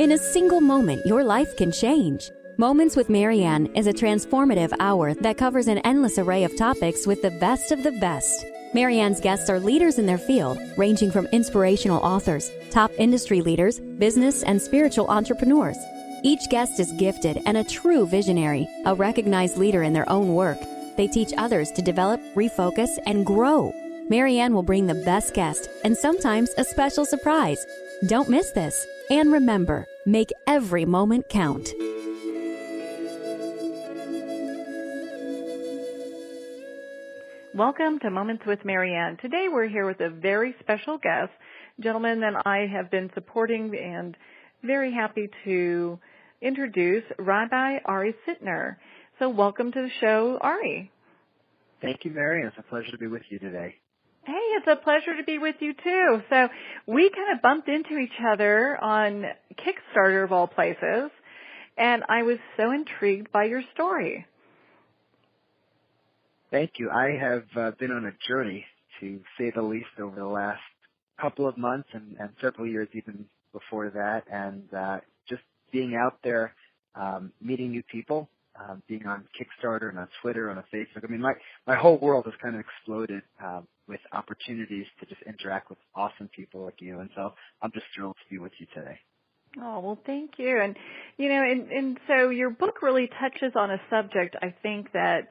In a single moment, your life can change. Moments with Marianne is a transformative hour that covers an endless array of topics with the best of the best. Marianne's guests are leaders in their field, ranging from inspirational authors, top industry leaders, business and spiritual entrepreneurs. Each guest is gifted and a true visionary, a recognized leader in their own work. They teach others to develop, refocus, and grow. Marianne will bring the best guest and sometimes a special surprise. Don't miss this. And remember, make every moment count. Welcome to Moments with Marianne. Today we're here with a very special guest, a gentleman that I have been supporting and very happy to introduce, Rabbi Ari Sitner. So welcome to the show, Ari. Thank you, Marianne. It's a pleasure to be with you today. Hey, it's a pleasure to be with you too. So we kind of bumped into each other on Kickstarter of all places, and I was so intrigued by your story. Thank you. I have been on a journey, to say the least, over the last couple of months and several years even before that, and just being out there, meeting new people, being on Kickstarter and on Twitter and on Facebook. I mean, my whole world has kind of exploded with opportunities to just interact with awesome people like you, and so I'm just thrilled to be with you today. Oh, well, thank you. And, you know, and so your book really touches on a subject I think that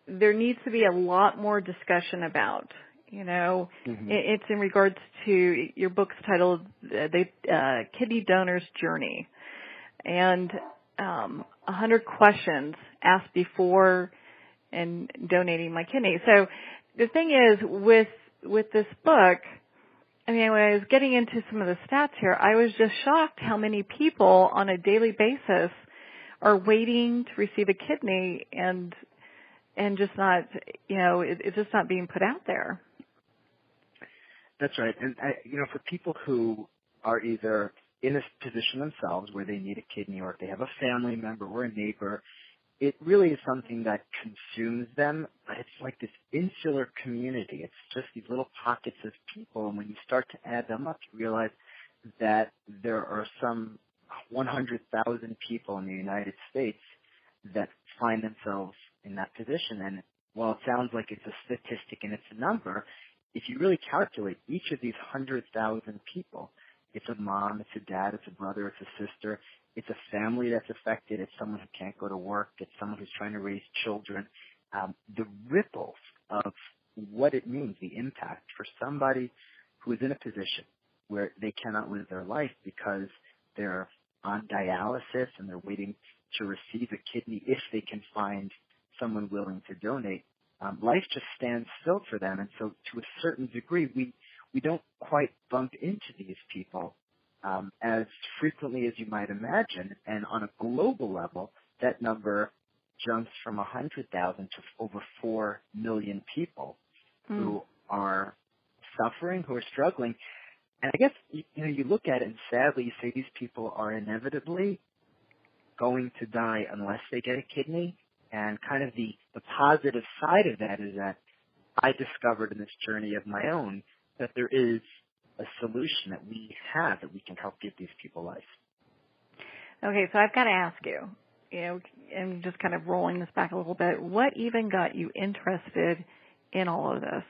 there needs to be a lot more discussion about. You know, It's in regards to your book's titled The Kidney Donor's Journey, and 100 questions asked before and donating my kidney. So the thing is, with this book, I mean, when I was getting into some of the stats here, I was just shocked how many people on a daily basis are waiting to receive a kidney and just not, you know, it's just not being put out there. That's right. And, for people who are either in a position themselves where they need a kidney, or if they have a family member or a neighbor, it really is something that consumes them, but it's like this insular community. It's just these little pockets of people, and when you start to add them up, you realize that there are some 100,000 people in the United States that find themselves in that position. And while it sounds like it's a statistic and it's a number, if you really calculate each of these 100,000 people, it's a mom, it's a dad, it's a brother, it's a sister, it's a family that's affected, it's someone who can't go to work, it's someone who's trying to raise children. The ripples of what it means, the impact for somebody who is in a position where they cannot live their life because they're on dialysis and they're waiting to receive a kidney if they can find someone willing to donate. Life just stands still for them. And so to a certain degree, we don't quite bump into these people as frequently as you might imagine. And on a global level, that number jumps from 100,000 to over 4 million people who are suffering, who are struggling. And I guess, you look at it and sadly you say these people are inevitably going to die unless they get a kidney. And kind of the positive side of that is that I discovered in this journey of my own that there is a solution that we have that we can help give these people life. Okay, so I've got to ask you, and just kind of rolling this back a little bit, what even got you interested in all of this?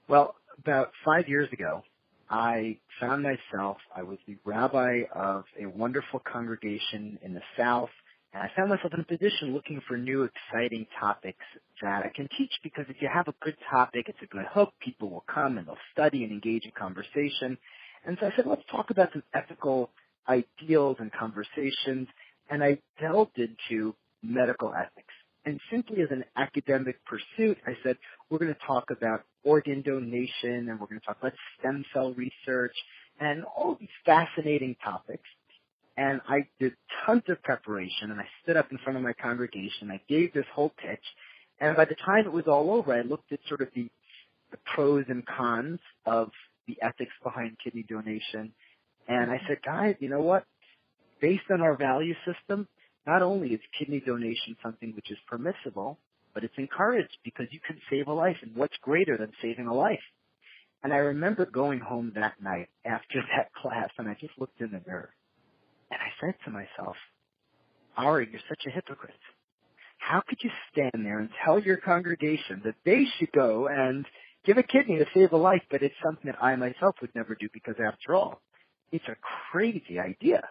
Well, about 5 years ago, I found myself, I was the rabbi of a wonderful congregation in the South, and I found myself in a position looking for new, exciting topics that I can teach, because if you have a good topic, it's a good hook, people will come and they'll study and engage in conversation. And so I said, let's talk about some ethical ideals and conversations, and I delved into medical ethics. And simply as an academic pursuit, I said, we're going to talk about organ donation, and we're going to talk about stem cell research, and all these fascinating topics. And I did tons of preparation, and I stood up in front of my congregation. I gave this whole pitch, and by the time it was all over, I looked at sort of the pros and cons of the ethics behind kidney donation, and I said, guys, you know what? Based on our value system, not only is kidney donation something which is permissible, but it's encouraged because you can save a life, and what's greater than saving a life? And I remember going home that night after that class, and I just looked in the mirror, and I said to myself, Ari, you're such a hypocrite. How could you stand there and tell your congregation that they should go and give a kidney to save a life, but it's something that I myself would never do because, after all, it's a crazy idea.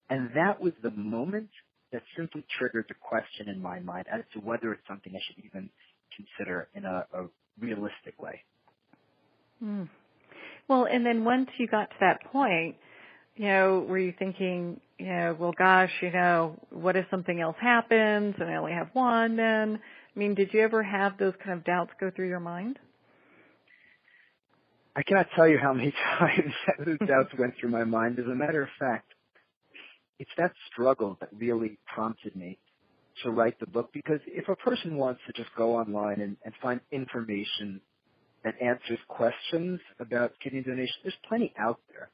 And that was the moment that simply triggered the question in my mind as to whether it's something I should even consider in a realistic way. Mm. Well, and then once you got to that point, were you thinking, well, gosh, what if something else happens and I only have one then? I mean, did you ever have those kind of doubts go through your mind? I cannot tell you how many times those doubts went through my mind. As a matter of fact, it's that struggle that really prompted me to write the book, because if a person wants to just go online and find information that answers questions about kidney donation, there's plenty out there.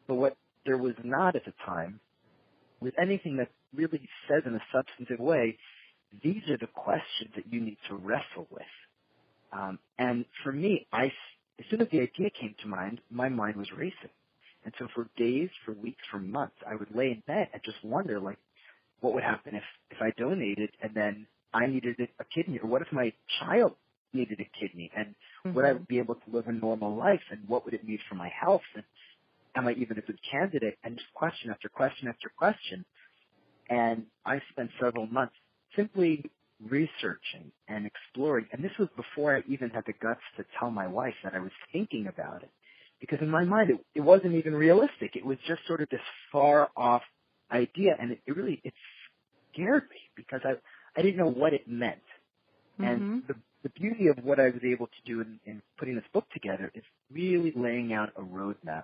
But what there was not at the time was anything that really says in a substantive way, these are the questions that you need to wrestle with. And for me, as soon as the idea came to mind, my mind was racing. And so for days, for weeks, for months, I would lay in bed and just wonder, what would happen if I donated and then I needed a kidney? Or what if my child needed a kidney? And would I be able to live a normal life? And what would it mean for my health? And am I even a good candidate? And just question after question after question. And I spent several months simply researching and exploring. And this was before I even had the guts to tell my wife that I was thinking about it. Because in my mind, it wasn't even realistic. It was just sort of this far off idea. And it scared me because I didn't know what it meant. And the beauty of what I was able to do in putting this book together is really laying out a roadmap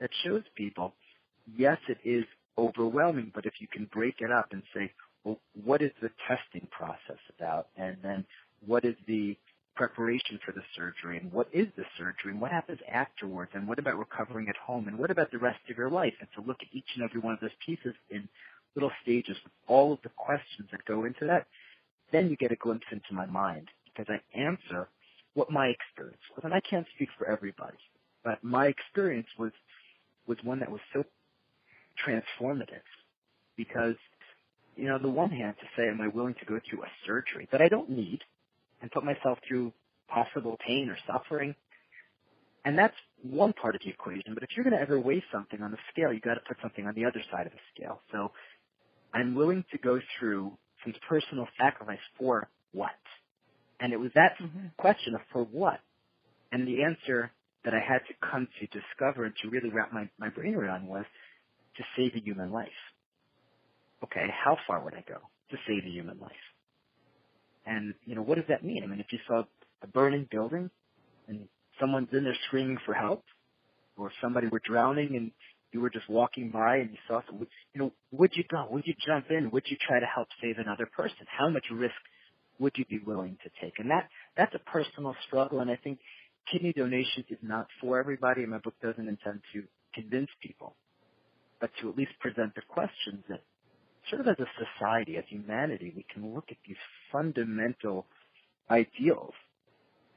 that shows people, yes, it is overwhelming, but if you can break it up and say, well, what is the testing process about? And then what is the preparation for the surgery? And what is the surgery? And what happens afterwards? And what about recovering at home? And what about the rest of your life? And to look at each and every one of those pieces in little stages with all of the questions that go into that, then you get a glimpse into my mind, because I answer what my experience was. And I can't speak for everybody, but my experience was one that was so transformative, because, on the one hand, to say, am I willing to go through a surgery that I don't need and put myself through possible pain or suffering? And that's one part of the equation. But if you're going to ever weigh something on the scale, you've got to put something on the other side of the scale. So I'm willing to go through some personal sacrifice for what? And it was that question of for what? And the answer that I had to come to discover and to really wrap my brain around was to save a human life. Okay, how far would I go to save a human life? And, what does that mean? I mean, if you saw a burning building and someone's in there screaming for help, or if somebody were drowning and you were just walking by and you saw someone, would you go? Would you jump in? Would you try to help save another person? How much risk would you be willing to take? And that's a personal struggle, and I think kidney donation is not for everybody, and my book doesn't intend to convince people, but to at least present the questions that sort of as a society, as humanity, we can look at these fundamental ideals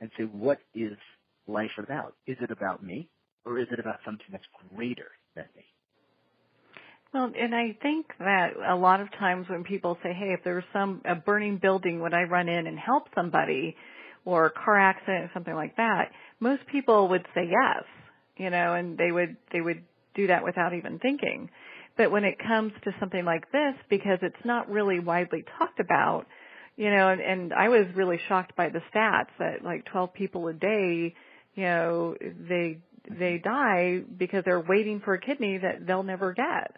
and say, what is life about? Is it about me, or is it about something that's greater than me? Well, and I think that a lot of times when people say, hey, if there's a burning building, would I run in and help somebody, or a car accident or something like that, most people would say yes, and they would do that without even thinking. But when it comes to something like this, because it's not really widely talked about, and I was really shocked by the stats that 12 people a day, they die because they're waiting for a kidney that they'll never get.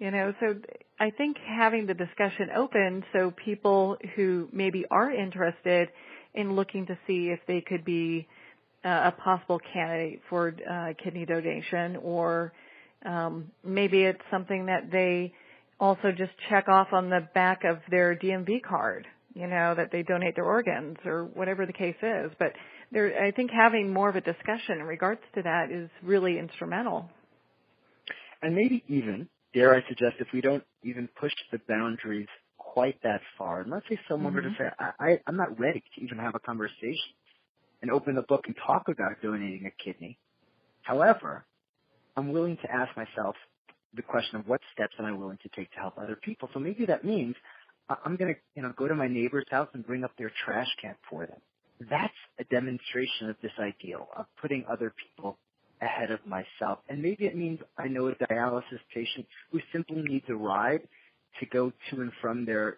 So I think having the discussion open so people who maybe are interested in looking to see if they could be a possible candidate for kidney donation, or maybe it's something that they also just check off on the back of their DMV card, that they donate their organs or whatever the case is. But I think having more of a discussion in regards to that is really instrumental. And maybe even, dare I suggest, if we don't even push the boundaries quite that far, and let's say someone were to say, I'm not ready to even have a conversation and open the book and talk about donating a kidney. However, I'm willing to ask myself the question of what steps am I willing to take to help other people. So maybe that means I'm going to, go to my neighbor's house and bring up their trash can for them. That's a demonstration of this ideal of putting other people ahead of myself. And maybe it means I know a dialysis patient who simply needs a ride to go to and from their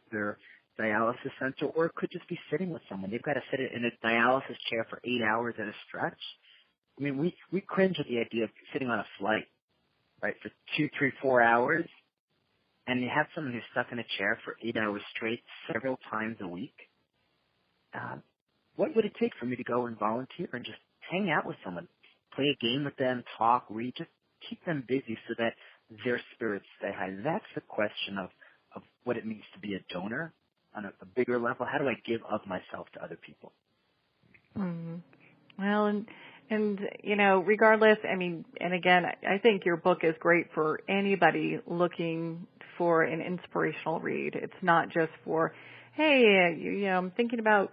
dialysis center, or it could just be sitting with someone. They've got to sit in a dialysis chair for 8 hours at a stretch. I mean, we cringe at the idea of sitting on a flight, right, for 2, 3, 4 hours, and you have someone who's stuck in a chair for 8 hours straight several times a week. What would it take for me to go and volunteer and just hang out with someone, play a game with them, talk, read, just keep them busy so that their spirits stay high? That's the question of what it means to be a donor on a bigger level. How do I give of myself to other people? Mm. Well, and regardless, and again, I think your book is great for anybody looking for an inspirational read. It's not just for, hey, I'm thinking about,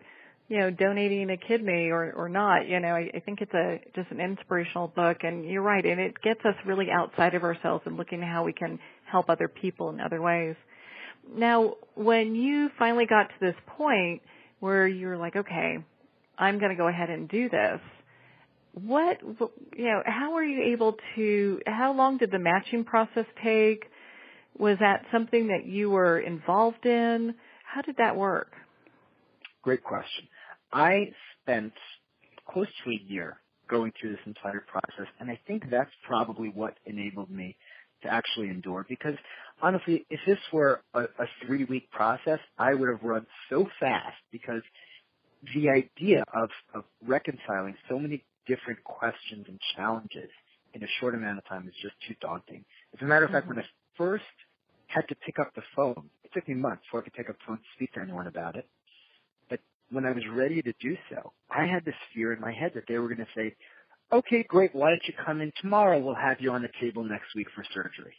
donating a kidney or not. I think it's just an inspirational book, and you're right, and it gets us really outside of ourselves and looking at how we can help other people in other ways. Now, when you finally got to this point where you're like, okay, I'm going to go ahead and do this, how were you able to, how long did the matching process take? Was that something that you were involved in? How did that work? Great question. I spent close to a year going through this entire process, and I think that's probably what enabled me to actually endure, because honestly, if this were a 3-week process, I would have run so fast, because the idea of reconciling so many different questions and challenges in a short amount of time is just too daunting. As a matter of fact, when I first had to pick up the phone, it took me months before I could pick up the phone to speak to anyone about it. But when I was ready to do so, I had this fear in my head that they were going to say, okay, great, why don't you come in tomorrow? We'll have you on the table next week for surgery.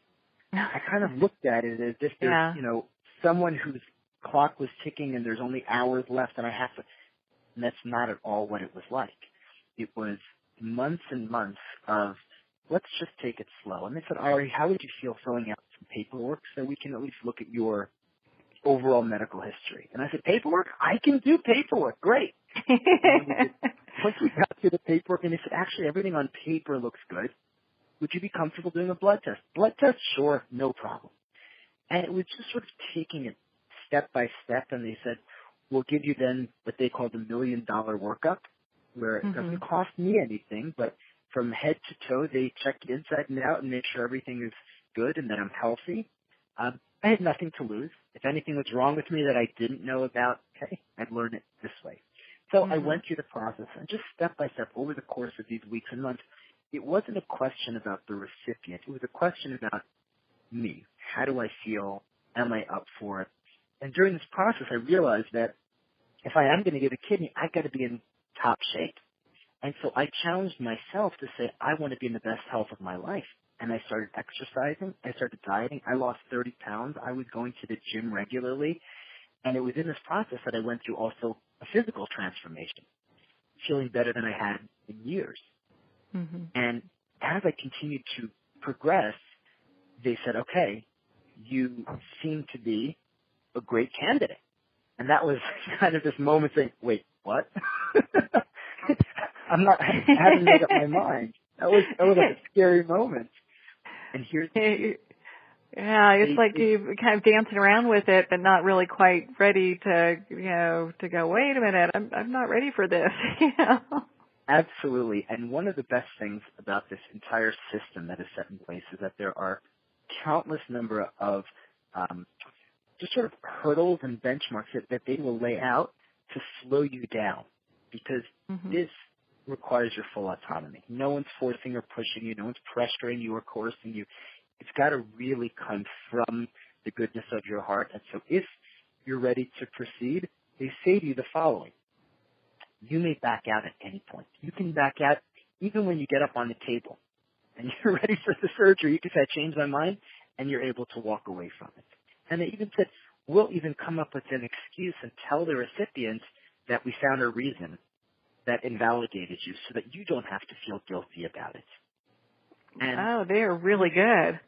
I kind of looked at it as if there's, someone whose clock was ticking and there's only hours left and I have to, and that's not at all what it was like. It was months and months of, let's just take it slow. And they said, Ari, how would you feel filling out some paperwork so we can at least look at your overall medical history? And I said, paperwork? I can do paperwork. Great. Once we got through the paperwork, and they said, actually, everything on paper looks good. Would you be comfortable doing a blood test? Blood test? Sure, no problem. And it was just sort of taking it step by step, and they said, we'll give you then what they call the $1 million workup, where it doesn't cost me anything, but from head to toe, they check it inside and out and make sure everything is good and that I'm healthy. I had nothing to lose. If anything was wrong with me that I didn't know about, okay, I'd learn it this way. So I went through the process, and just step by step over the course of these weeks and months, it wasn't a question about the recipient. It was a question about me. How do I feel? Am I up for it? And during this process, I realized that if I am going to give a kidney, I've got to be in top shape. And so I challenged myself to say, I want to be in the best health of my life. And I started exercising. I started dieting. I lost 30 pounds. I was going to the gym regularly. And it was in this process that I went through also a physical transformation, feeling better than I had in years. And as I continued to progress, they said, okay, you seem to be a great candidate. And that was kind of this moment saying, wait, what? I haven't made up my mind. That was like a scary moment. And here's it's like you kind of dancing around with it, but not really quite ready to go, wait a minute, I'm not ready for this. Absolutely. And one of the best things about this entire system that is set in place is that there are countless number of just sort of hurdles and benchmarks that they will lay out to slow you down, because this requires your full autonomy. No one's forcing or pushing you. No one's pressuring you or coercing you. It's got to really come from the goodness of your heart. And so if you're ready to proceed, they say to you the following. You may back out at any point. You can back out even when you get up on the table and you're ready for the surgery. You can say, I changed my mind, and you're able to walk away from it. And they even said, we'll even come up with an excuse and tell the recipients that we found a reason that invalidated you so that you don't have to feel guilty about it. And they are really good.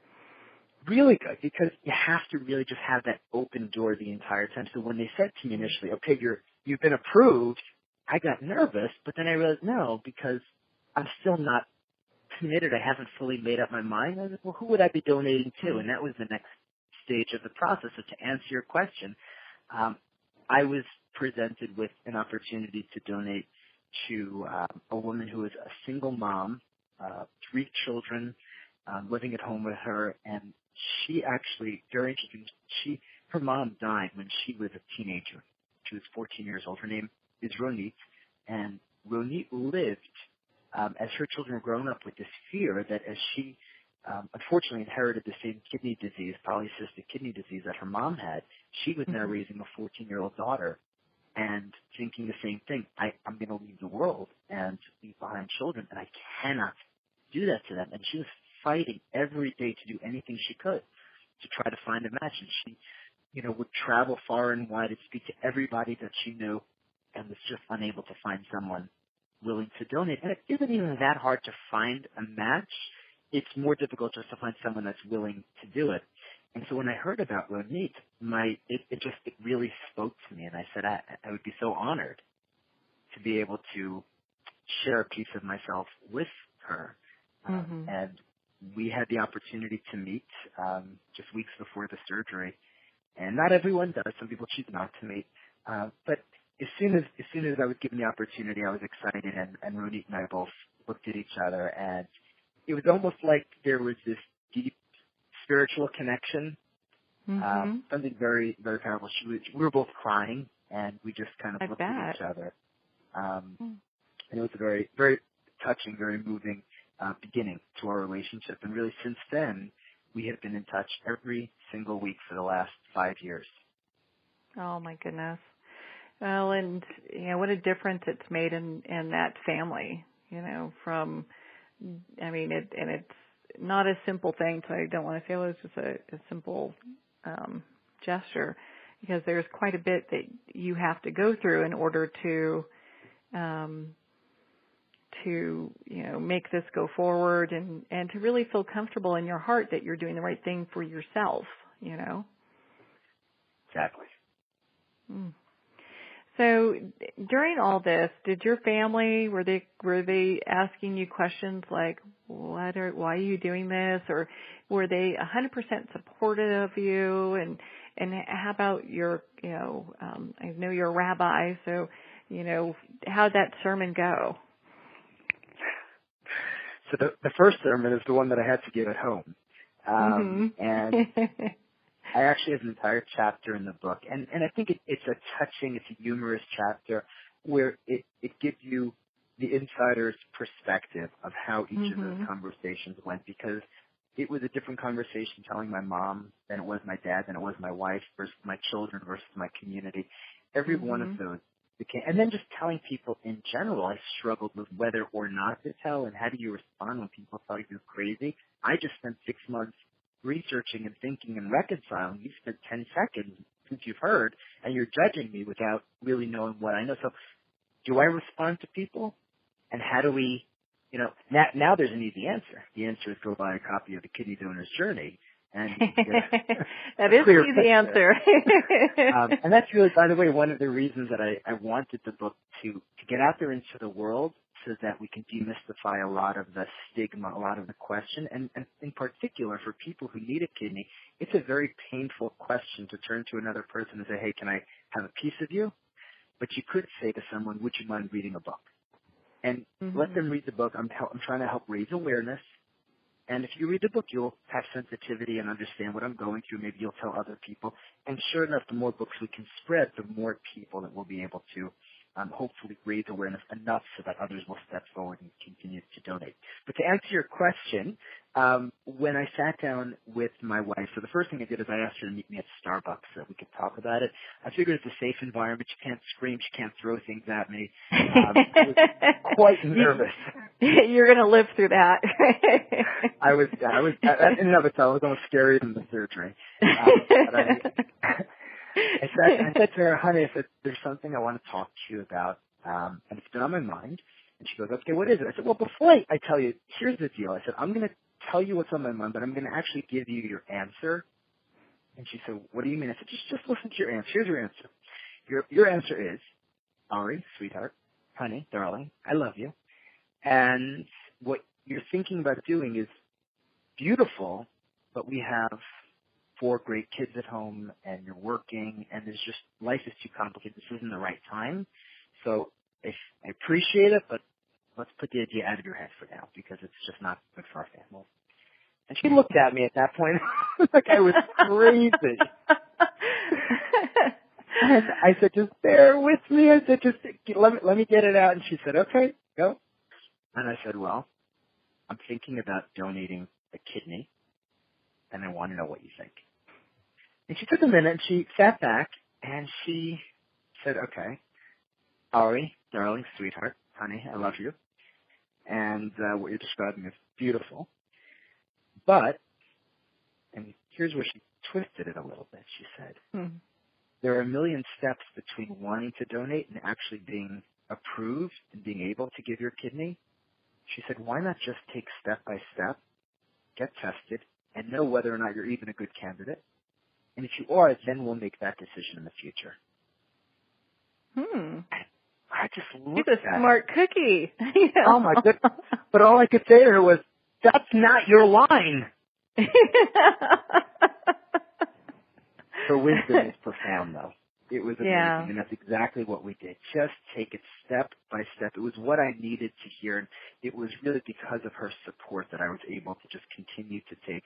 Really good, because you have to really just have that open door the entire time. So when they said to me initially, okay, you've been approved, I got nervous, but then I realized no, because I'm still not committed. I haven't fully made up my mind. I was like, well, who would I be donating to? And that was the next stage of the process. So to answer your question, I was presented with an opportunity to donate to a woman who was a single mom, 3 children, living at home with her, and she actually, her mom died when she was a teenager. She was 14 years old. Her name is Ronit, and Ronit lived as her children were growing up with this fear that as she unfortunately inherited the same kidney disease, polycystic kidney disease that her mom had, she was now raising a 14-year-old daughter and thinking the same thing. I'm going to leave the world and leave behind children, and I cannot do that to them. And she was fighting every day to do anything she could to try to find a match. And she, would travel far and wide and speak to everybody that she knew and was just unable to find someone willing to donate. And it isn't even that hard to find a match. It's more difficult just to find someone that's willing to do it. And so when I heard about Ronit, it really spoke to me. And I said I would be so honored to be able to share a piece of myself with her. And we had the opportunity to meet just weeks before the surgery. And not everyone does. Some people choose not to meet. But as soon as I was given the opportunity, I was excited. And Ronit and I both looked at each other, and it was almost like there was this deep spiritual connection. Something very, very powerful. We were both crying, and we just kind of looked at each other. And it was a very, very touching, very moving beginning to our relationship. And really, since then, we have been in touch every single week for the last 5 years. Oh my goodness! Well, and what a difference it's made in that family. It's not a simple thing. So I don't want to say it's just a simple gesture, because there's quite a bit that you have to go through in order to make this go forward and to really feel comfortable in your heart that you're doing the right thing for yourself, Exactly. So during all this, did your family, were they asking you questions like, why are you doing this? Or were they 100% supportive of you? And how about your, I know you're a rabbi, so, how'd that sermon go? So the first sermon is the one that I had to give at home. And I actually have an entire chapter in the book. And I think it's a touching, it's a humorous chapter where it gives you the insider's perspective of how each of those conversations went, because it was a different conversation telling my mom than it was my dad, than it was my wife versus my children versus my community. Every one of those became, and then just telling people in general, I struggled with whether or not to tell, and how do you respond when people thought you were crazy. I just spent 6 months researching and thinking and reconciling. You spent 10 seconds since you've heard, and you're judging me without really knowing what I know. So do I respond to people? And how do we, now there's an easy answer. The answer is go buy a copy of The Kidney Donor's Journey. And that is the easy answer. And that's really, by the way, one of the reasons that I wanted the book to get out there into the world, so that we can demystify a lot of the stigma, a lot of the question. And in particular, for people who need a kidney, it's a very painful question to turn to another person and say, hey, can I have a piece of you? But you could say to someone, would you mind reading a book? And let them read the book. I'm trying to help raise awareness. And if you read the book, you'll have sensitivity and understand what I'm going through. Maybe you'll tell other people. And sure enough, the more books we can spread, the more people that we'll be able to hopefully raise awareness enough so that others will step forward and continue to donate. But to answer your question, when I sat down with my wife, so the first thing I did is I asked her to meet me at Starbucks so that we could talk about it. I figured it's a safe environment. She can't scream. She can't throw things at me. I was quite nervous. You're going to live through that. I was that in and of itself was almost scarier than the surgery. I said to her, honey, I said, there's something I want to talk to you about. and it's been on my mind. And she goes, okay, what is it? I said, well, before I tell you, here's the deal. I said, I'm going to tell you what's on my mind, but I'm going to actually give you your answer. And she said, what do you mean? I said, just listen to your answer. Here's your answer. Your answer is, Ari, sweetheart, honey, darling, I love you. And what you're thinking about doing is beautiful, but we have 4 great kids at home, and you're working, and there's just, life is too complicated. This isn't the right time. So I appreciate it, but let's put the idea out of your head for now, because it's just not good for our family. And she looked at me at that point like I was crazy. And I said, just bear with me. I said, just let me get it out. And she said, okay, go. And I said, well, I'm thinking about donating a kidney, and I want to know what you think. And she took a minute, and she sat back, and she said, okay, Ari, darling, sweetheart, honey, I love you. And what you're describing is beautiful. But, and here's where she twisted it a little bit, she said, there are a million steps between wanting to donate and actually being approved and being able to give your kidney. She said, why not just take step by step, get tested, and know whether or not you're even a good candidate? And if you are, then we'll make that decision in the future. I just looked at her. She's a smart cookie. Oh, my goodness. But all I could say to her was, that's not your line. Her wisdom is profound, though. It was amazing, and that's exactly what we did. Just take it step by step. It was what I needed to hear, and it was really because of her support that I was able to just continue to take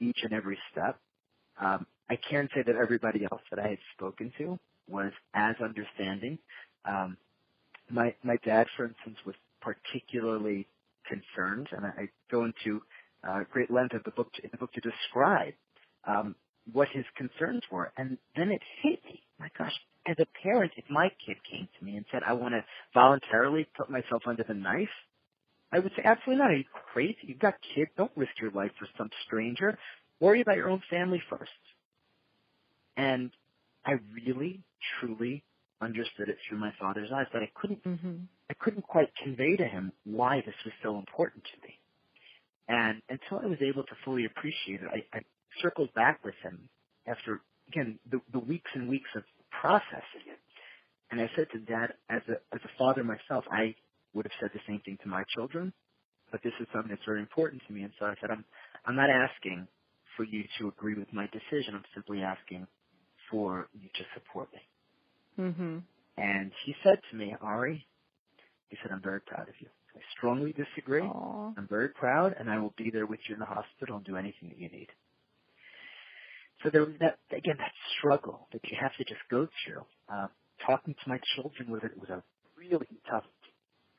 each and every step. I can say that everybody else that I had spoken to was as understanding. My dad, for instance, was particularly concerned, and I go into great length in the book to describe what his concerns were. And then it hit me. My gosh, as a parent, if my kid came to me and said, I want to voluntarily put myself under the knife, I would say, absolutely not. Are you crazy? You've got kids. Don't risk your life for some stranger. Worry about your own family first. And I really, truly understood it through my father's eyes, but I couldn't quite convey to him why this was so important to me. And until I was able to fully appreciate it, I circled back with him after, again, the weeks and weeks of processing it. And I said to Dad, as a father myself, I would have said the same thing to my children, but this is something that's very important to me. And so I said, I'm not asking for you to agree with my decision. I'm simply asking for you to support me. And he said to me, Ari, he said, I'm very proud of you. I strongly disagree. Aww. I'm very proud, and I will be there with you in the hospital and do anything that you need. So there was that struggle that you have to just go through. Talking to my children was a really tough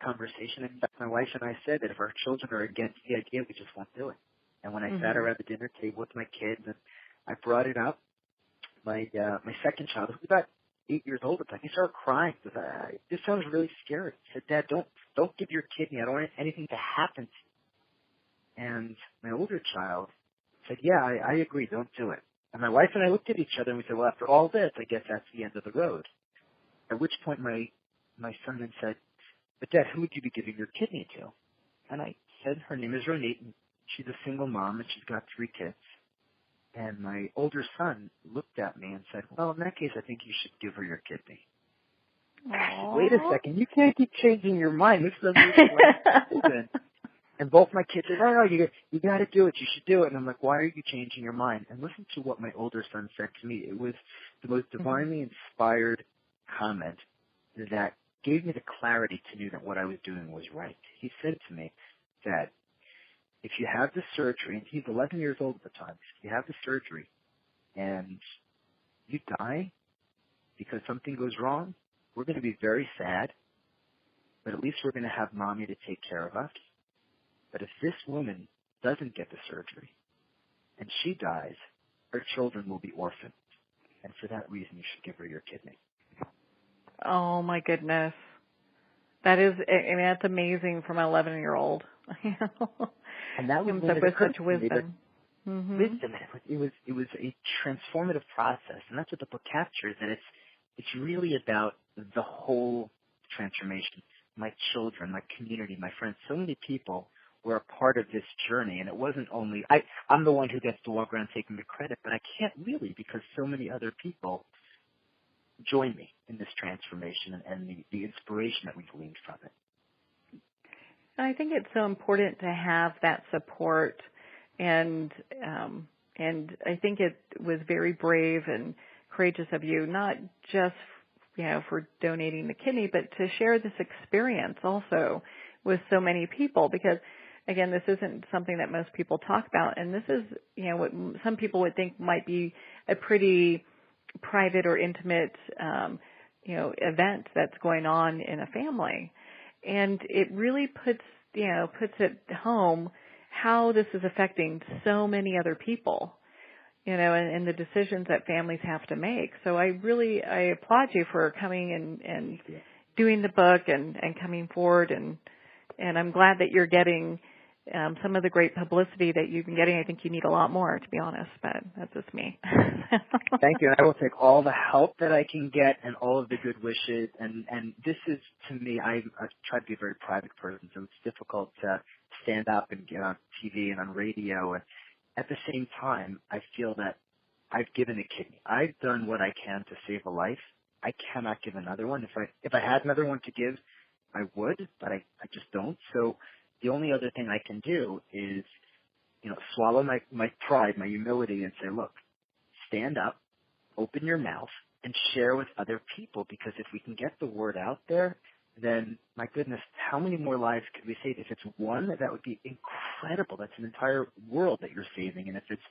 conversation. In fact, my wife and I said that if our children are against the idea, we just won't do it. And when I sat around the dinner table with my kids and I brought it up, my second child, who was about 8 years old at the time, he started crying because this sounds really scary. He said, Dad, don't give your kidney. I don't want anything to happen to you. And my older child said, yeah, I agree. Don't do it. And my wife and I looked at each other and we said, well, after all this, I guess that's the end of the road. At which point my son then said, but Dad, who would you be giving your kidney to? And I said, her name is Ronit, and she's a single mom, and she's got 3 kids. And my older son looked at me and said, well, in that case, I think you should give her your kidney. Aww. Wait a second, you can't keep changing your mind. This doesn't make sense. And both my kids said, no, you got to do it. You should do it. And I'm like, why are you changing your mind? And listen to what my older son said to me. It was the most divinely inspired comment that gave me the clarity to know that what I was doing was right. He said to me that if you have the surgery, and he's 11 years old at the time, if you have the surgery and you die because something goes wrong, we're going to be very sad, but at least we're going to have Mommy to take care of us. But if this woman doesn't get the surgery and she dies, her children will be orphaned. And for that reason, you should give her your kidney. Oh, my goodness. That's amazing from an 11-year-old. And that was with such wisdom. Wisdom. It was a transformative process, and that's what the book captures. And it's really about the whole transformation. My children, my community, my friends, so many people were a part of this journey. And it wasn't only, I'm the one who gets to walk around taking the credit, but I can't really because so many other people join me in this transformation and the inspiration that we gleaned from it. I think it's so important to have that support, and I think it was very brave and courageous of you, not just for donating the kidney, but to share this experience also with so many people, because again, this isn't something that most people talk about, and this is what some people would think might be a pretty private or intimate event that's going on in a family. And it really puts it home how this is affecting so many other people, and the decisions that families have to make. So I applaud you for coming and doing the book and coming forward, and I'm glad that you're getting some of the great publicity that you've been getting. I think you need a lot more, to be honest, but that's just me. Thank you. And I will take all the help that I can get and all of the good wishes. And this is, to me, I try to be a very private person, so it's difficult to stand up and get on TV and on radio. And at the same time, I feel that I've given a kidney. I've done what I can to save a life. I cannot give another one. If I had another one to give, I would, but I just don't. So the only other thing I can do is, swallow my pride, my humility, and say, look, stand up, open your mouth, and share with other people, because if we can get the word out there, then, my goodness, how many more lives could we save? If it's one, that would be incredible. That's an entire world that you're saving. And if it's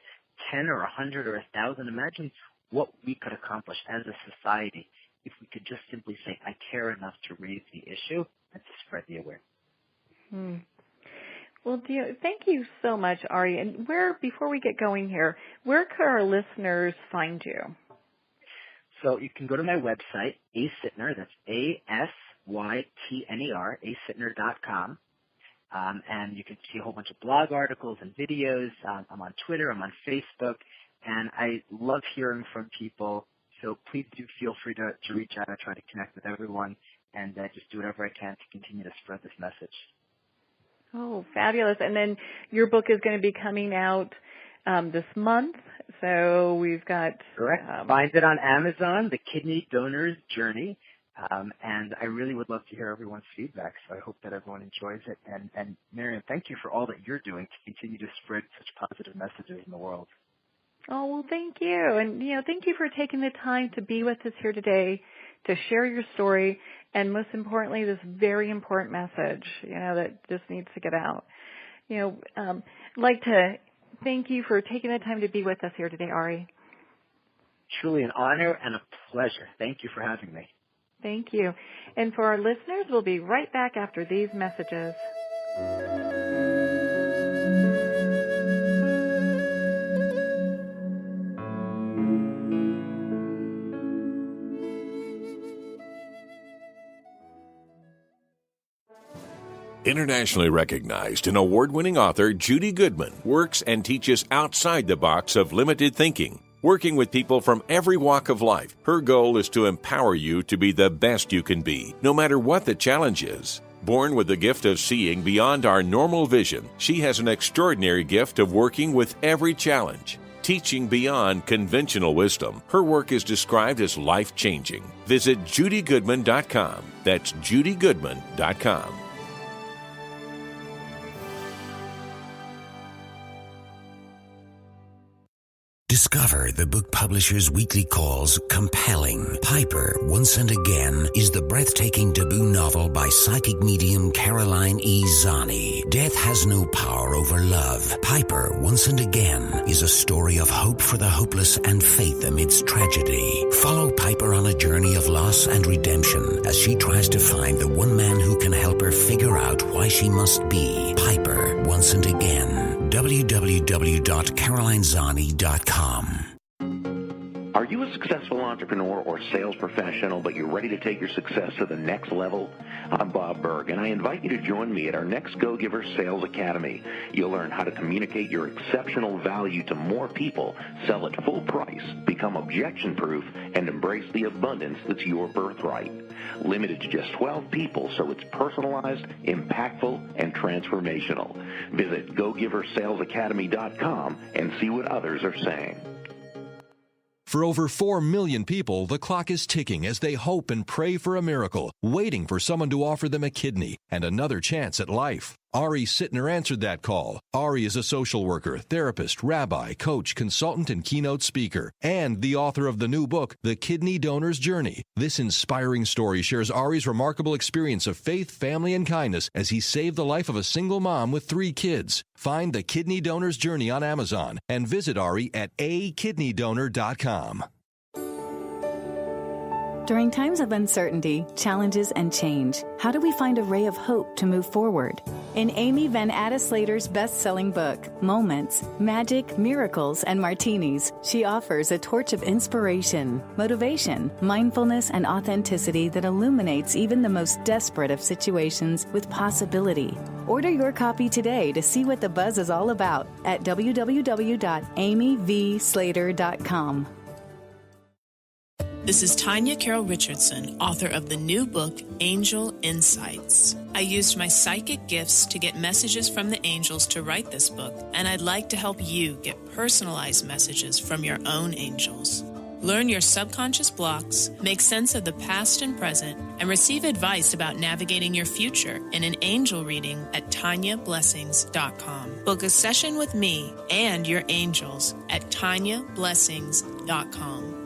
10 or 100 or 1,000, imagine what we could accomplish as a society if we could just simply say, I care enough to raise the issue and to spread the awareness. Well, thank you so much, Ari. And before we get going here, where could our listeners find you? So you can go to my website, Sitner, that's ASYTNER, asitner.com. And you can see a whole bunch of blog articles and videos. I'm on Twitter, I'm on Facebook, and I love hearing from people. So please do feel free to reach out. I try to connect with everyone and just do whatever I can to continue to spread this message. Oh, fabulous. And then your book is going to be coming out this month. So we've got... Correct. Find it on Amazon, The Kidney Donor's Journey. And I really would love to hear everyone's feedback. So I hope that everyone enjoys it. And Marianne, thank you for all that you're doing to continue to spread such positive messages in the world. Oh, well, thank you. And, thank you for taking the time to be with us here today, to share your story, and most importantly, this very important message, that just needs to get out. I'd like to thank you for taking the time to be with us here today, Ari. Truly an honor and a pleasure. Thank you for having me. Thank you. And for our listeners, we'll be right back after these messages. Internationally recognized and award-winning author Judy Goodman works and teaches outside the box of limited thinking. Working with people from every walk of life, her goal is to empower you to be the best you can be, no matter what the challenge is. Born with the gift of seeing beyond our normal vision, she has an extraordinary gift of working with every challenge. Teaching beyond conventional wisdom, her work is described as life-changing. Visit judygoodman.com. That's judygoodman.com. Discover the book publisher's weekly calls compelling. Piper, Once and Again, is the breathtaking debut novel by psychic medium Caroline E. Zani. Death has no power over love. Piper, Once and Again, is a story of hope for the hopeless and faith amidst tragedy. Follow Piper on a journey of loss and redemption as she tries to find the one man who can help her figure out why she must be. Piper, Once and Again. www.carolinezani.com. Are you a successful entrepreneur or sales professional, but you're ready to take your success to the next level? I'm Bob Berg, and I invite you to join me at our next Go Giver Sales Academy. You'll learn how to communicate your exceptional value to more people, sell at full price, become objection-proof, and embrace the abundance that's your birthright. Limited to just 12 people, so it's personalized, impactful, and transformational. Visit GoGiverSalesAcademy.com and see what others are saying. For over 4 million people, the clock is ticking as they hope and pray for a miracle, waiting for someone to offer them a kidney and another chance at life. Ari Sitner answered that call. Ari is a social worker, therapist, rabbi, coach, consultant, and keynote speaker, and the author of the new book, The Kidney Donor's Journey. This inspiring story shares Ari's remarkable experience of faith, family, and kindness as he saved the life of a single mom with 3 kids. Find The Kidney Donor's Journey on Amazon and visit Ari at akidneydonor.com. During times of uncertainty, challenges, and change, how do we find a ray of hope to move forward? In Amy Van Adde-Slater's best-selling book, Moments, Magic, Miracles, and Martinis, she offers a torch of inspiration, motivation, mindfulness, and authenticity that illuminates even the most desperate of situations with possibility. Order your copy today to see what the buzz is all about at www.amyvslater.com. This is Tanya Carroll Richardson, author of the new book, Angel Insights. I used my psychic gifts to get messages from the angels to write this book, and I'd like to help you get personalized messages from your own angels. Learn your subconscious blocks, make sense of the past and present, and receive advice about navigating your future in an angel reading at TanyaBlessings.com. Book a session with me and your angels at TanyaBlessings.com.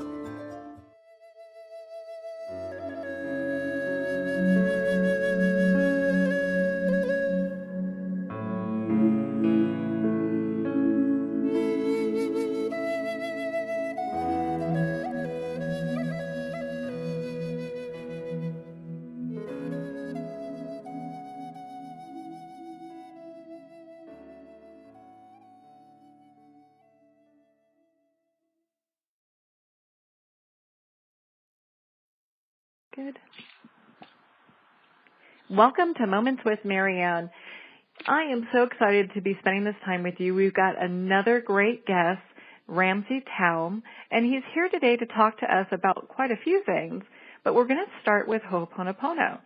Good. Welcome to Moments with Marianne. I am so excited to be spending this time with you. We've got another great guest, Ramsay Taum, and he's here today to talk to us about quite a few things, but we're going to start with Ho'oponopono.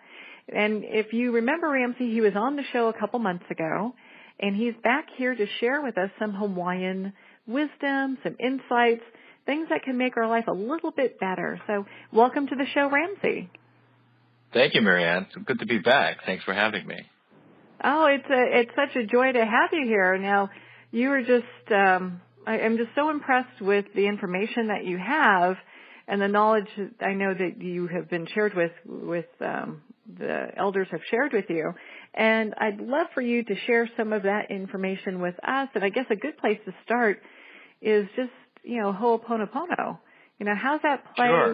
And if you remember Ramsay, he was on the show a couple months ago, and he's back here to share with us some Hawaiian wisdom, some insights, things that can make our life a little bit better. So welcome to the show, Ramsay. Thank you, Marianne. It's good to be back. Thanks for having me. Oh, it's such a joy to have you here. Now, you were just, I'm just so impressed with the information that you have and the knowledge I know that you have been shared with the elders have shared with you. And I'd love for you to share some of that information with us. And I guess a good place to start is just, Ho'oponopono. How's that play Sure.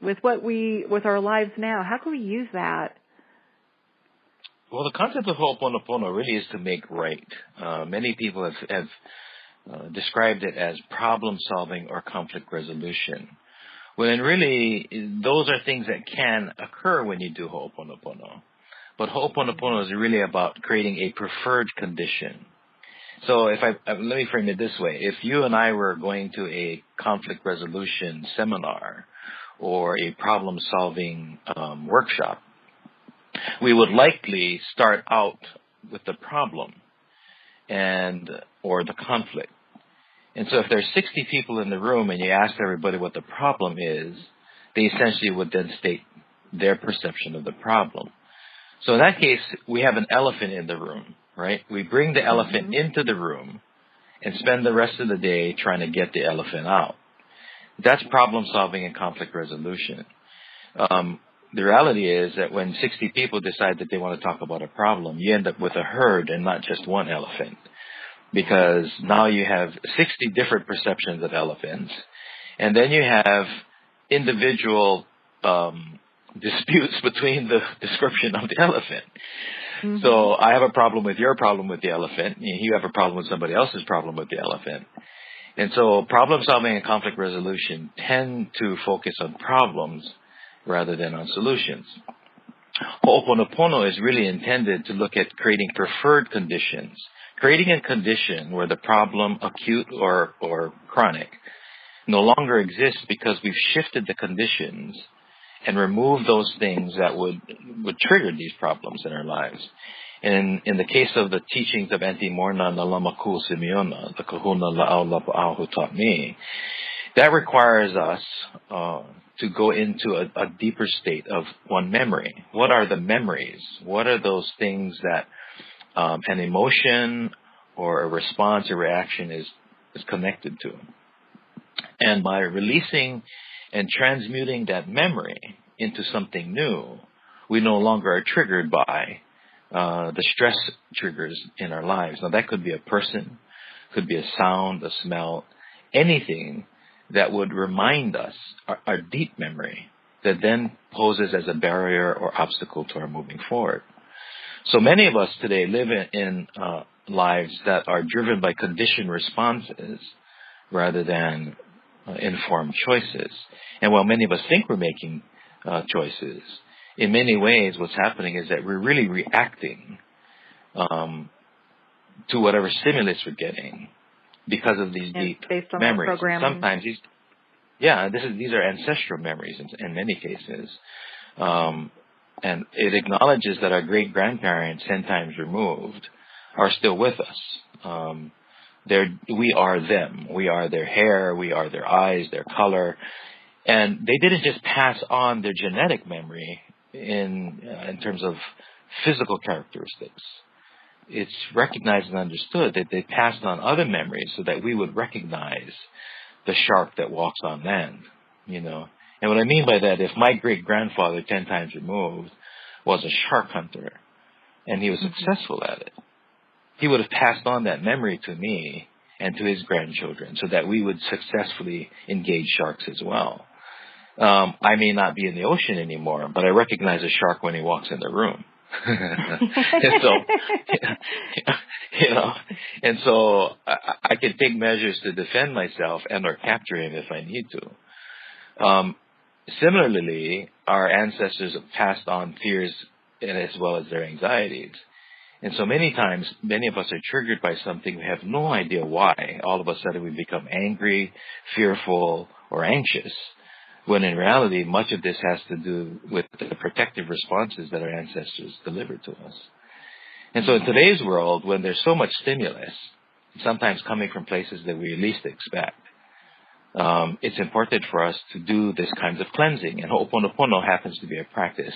with our lives now? How can we use that? Well, the concept of Ho'oponopono really is to make right. Many people have described it as problem solving or conflict resolution. When really, those are things that can occur when you do Ho'oponopono. But Ho'oponopono is really about creating a preferred condition. So let me frame it this way. If you and I were going to a conflict resolution seminar or a problem-solving workshop, we would likely start out with the problem or the conflict. And so if there's 60 people in the room and you ask everybody what the problem is, they essentially would then state their perception of the problem. So in that case, we have an elephant in the room, right? We bring the elephant into the room and spend the rest of the day trying to get the elephant out. That's problem solving and conflict resolution. The reality is that when 60 people decide that they want to talk about a problem, you end up with a herd and not just one elephant. Because now you have 60 different perceptions of elephants, and then you have individual disputes between the description of the elephant. Mm-hmm. So I have a problem with your problem with the elephant, and you have a problem with somebody else's problem with the elephant. And so problem solving and conflict resolution tend to focus on problems rather than on solutions. Ho'oponopono is really intended to look at creating preferred conditions, creating a condition where the problem, acute or chronic, no longer exists because we've shifted the conditions and removed those things that would trigger these problems in our lives. And in the case of the teachings of Auntie Morna Nalamaku Simeona, the Kahuna La'au Lapa'au who taught me, that requires us to go into a deeper state of one memory. What are the memories? What are those things that an emotion or a response or reaction is connected to? And by releasing and transmuting that memory into something new, we no longer are triggered by the stress triggers in our lives. Now, that could be a person, could be a sound, a smell, anything that would remind us, our deep memory, that then poses as a barrier or obstacle to our moving forward. So many of us today live in lives that are driven by conditioned responses rather than informed choices. And while many of us think we're making choices, in many ways what's happening is that we're really reacting to whatever stimulus we're getting because of these deep memories. Sometimes these are ancestral memories in many cases. And it acknowledges that our great-grandparents 10 times removed are still with us. We are them. We are their hair. We are their eyes, their color. And they didn't just pass on their genetic memory in terms of physical characteristics. It's recognized and understood that they passed on other memories so that we would recognize the shark that walks on land, you know. And what I mean by that, if my great-grandfather 10 times removed was a shark hunter and he was successful at it, he would have passed on that memory to me and to his grandchildren so that we would successfully engage sharks as well. I may not be in the ocean anymore, but I recognize a shark when he walks in the room. And so, you know, and so I can take measures to defend myself and or capture him if I need to. Similarly, our ancestors have passed on fears as well as their anxieties. And so many times, many of us are triggered by something we have no idea why. All of a sudden we become angry, fearful, or anxious, when in reality, much of this has to do with the protective responses that our ancestors delivered to us. And so in today's world, when there's so much stimulus, sometimes coming from places that we least expect, it's important for us to do this kind of cleansing. And Ho'oponopono happens to be a practice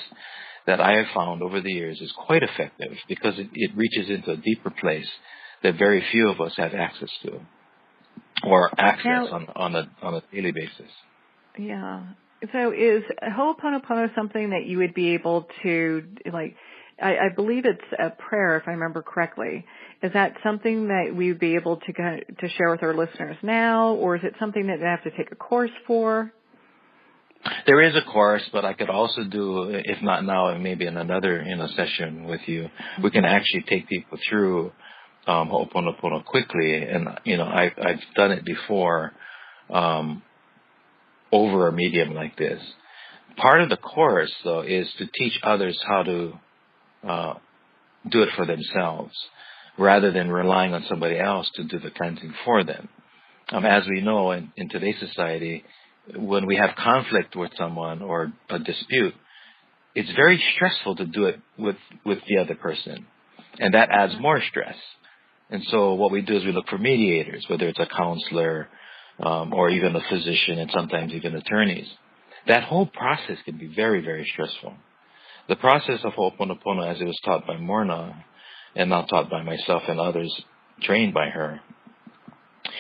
that I have found over the years is quite effective because it reaches into a deeper place that very few of us have access to or access on a daily basis. Yeah. So is Ho'oponopono something that you would be able to, like, I believe it's a prayer, if I remember correctly. Is that something that we would be able to share with our listeners now, or is it something that they have to take a course for? There is a course, but I could also do, if not now, maybe in another session with you, we can actually take people through Ho'oponopono quickly. And I've done it before over a medium like this. Part of the course, though, is to teach others how to do it for themselves, rather than relying on somebody else to do the cleansing for them. As we know in today's society, when we have conflict with someone or a dispute, it's very stressful to do it with the other person, and that adds more stress. And so what we do is we look for mediators, whether it's a counselor or even a physician, and sometimes even attorneys. That whole process can be very, very stressful. The process of Ho'oponopono, as it was taught by Morna, and now taught by myself and others trained by her,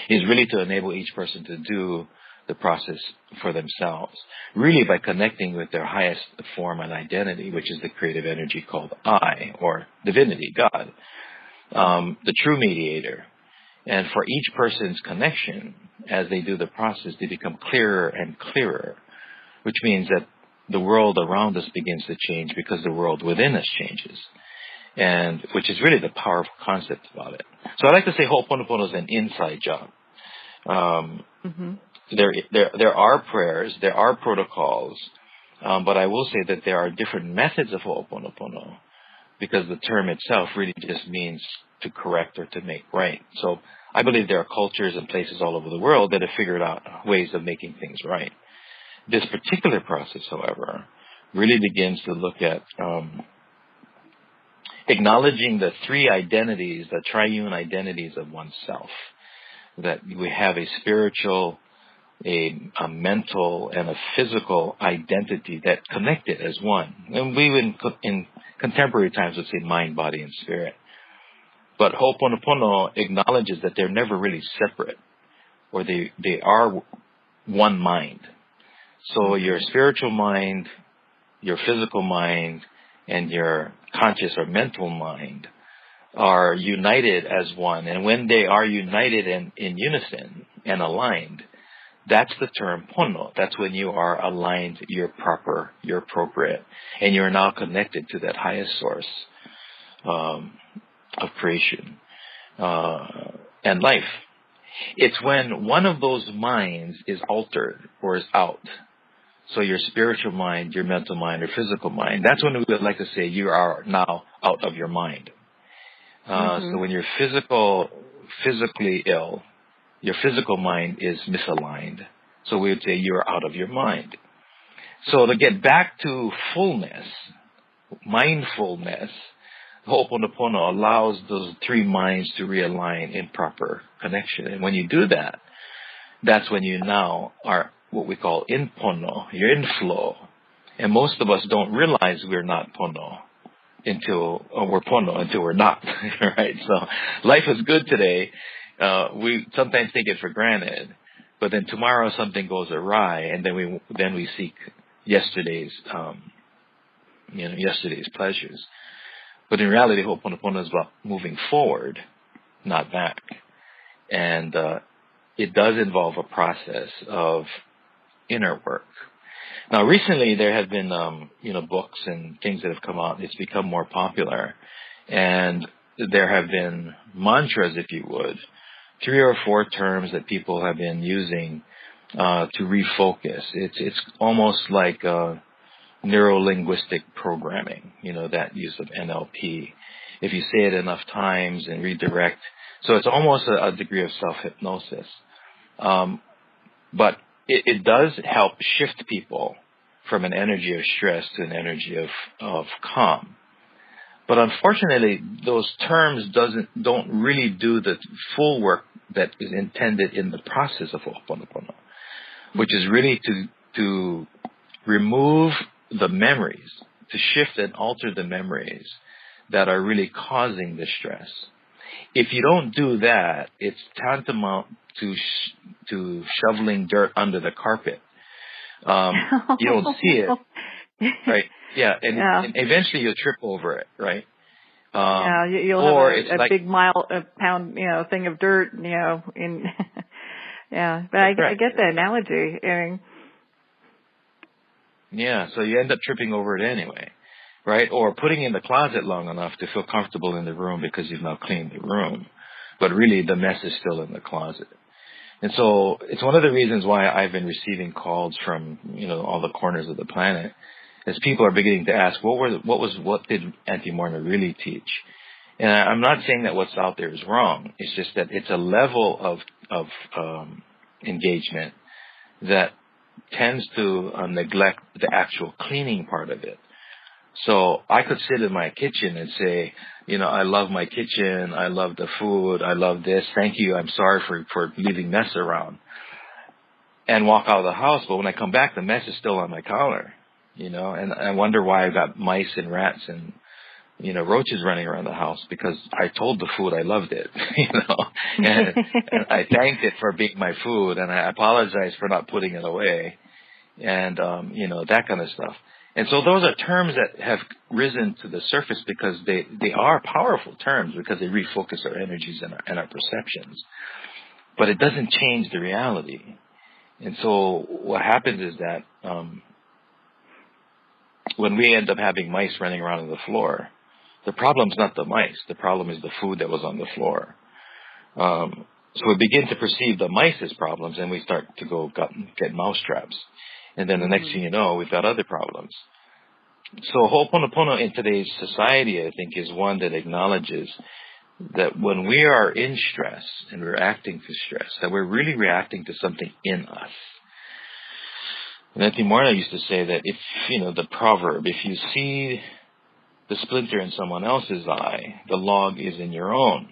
is really to enable each person to do the process for themselves, really by connecting with their highest form and identity, which is the creative energy called I, or divinity, God, the true mediator. And for each person's connection, as they do the process, they become clearer and clearer, which means that the world around us begins to change because the world within us changes, and which is really the powerful concept about it. So I like to say Ho'oponopono is an inside job. There are prayers, there are protocols, but I will say that there are different methods of Ho'oponopono, because the term itself really just means to correct or to make right. So I believe there are cultures and places all over the world that have figured out ways of making things right. This particular process, however, really begins to look at acknowledging the three identities, the triune identities of oneself, that we have a spiritual, a mental, and a physical identity that connected as one. And we in contemporary times would say mind, body, and spirit. But Ho'oponopono acknowledges that they're never really separate, or they are one mind. So your spiritual mind, your physical mind, and your conscious or mental mind are united as one. And when they are united and in unison and aligned, that's the term pono. That's when you are aligned, you're proper, you're appropriate, and you're now connected to that highest source of creation and life. It's when one of those minds is altered or is out. So your spiritual mind, your mental mind, or physical mind, that's when we would like to say you are now out of your mind. So when you're physically ill, your physical mind is misaligned. So we would say you're out of your mind. So to get back to fullness, mindfulness, Ho'oponopono allows those three minds to realign in proper connection. And when you do that, that's when you now are what we call in pono. You're in flow. And most of us don't realize we're not pono we're pono until we're not, right? So life is good today. We sometimes take it for granted, but then tomorrow something goes awry, and then we seek yesterday's pleasures. But in reality, Ho'oponopono is about moving forward, not back. And it does involve a process of inner work. Now, recently there have been, books and things that have come out. It's become more popular. And there have been mantras, if you would, 3 or 4 terms that people have been using to refocus. It's almost like neuro-linguistic programming, that use of NLP. If you say it enough times and redirect. So it's almost a degree of self-hypnosis. But it does help shift people from an energy of stress to an energy of calm. But unfortunately, those terms don't really do the full work that is intended in the process of Ho'oponopono, which is really to remove the memories, to shift and alter the memories that are really causing the stress. If you don't do that, it's tantamount to shoveling dirt under the carpet. You don't see it, right? Yeah, and eventually you'll trip over it, right? You'll have a big pound, thing of dirt, in. Yeah, but I get the analogy. Yeah, so you end up tripping over it anyway, right? Or putting it in the closet long enough to feel comfortable in the room because you've now cleaned the room. But really, the mess is still in the closet. And so it's one of the reasons why I've been receiving calls from, all the corners of the planet, as people are beginning to ask, what did Auntie Morna really teach? And I'm not saying that what's out there is wrong. It's just that it's a level of engagement that tends to neglect the actual cleaning part of it. So I could sit in my kitchen and say, I love my kitchen, I love the food, I love this, thank you, I'm sorry for leaving mess around, and walk out of the house. But when I come back, the mess is still on my counter, and I wonder why I've got mice and rats and, roaches running around the house, because I told the food I loved it, and I thanked it for being my food, and I apologized for not putting it away, and, that kind of stuff. And so those are terms that have risen to the surface because they are powerful terms, because they refocus our energies and our perceptions. But it doesn't change the reality. And so what happens is that when we end up having mice running around on the floor, the problem's not the mice. The problem is the food that was on the floor. So we begin to perceive the mice as problems, and we start to go get mouse traps. And then the next thing you know, we've got other problems. So Ho'oponopono in today's society, I think, is one that acknowledges that when we are in stress and we're reacting to stress, that we're really reacting to something in us. And Auntie Marna used to say that if, the proverb, if you see the splinter in someone else's eye, the log is in your own.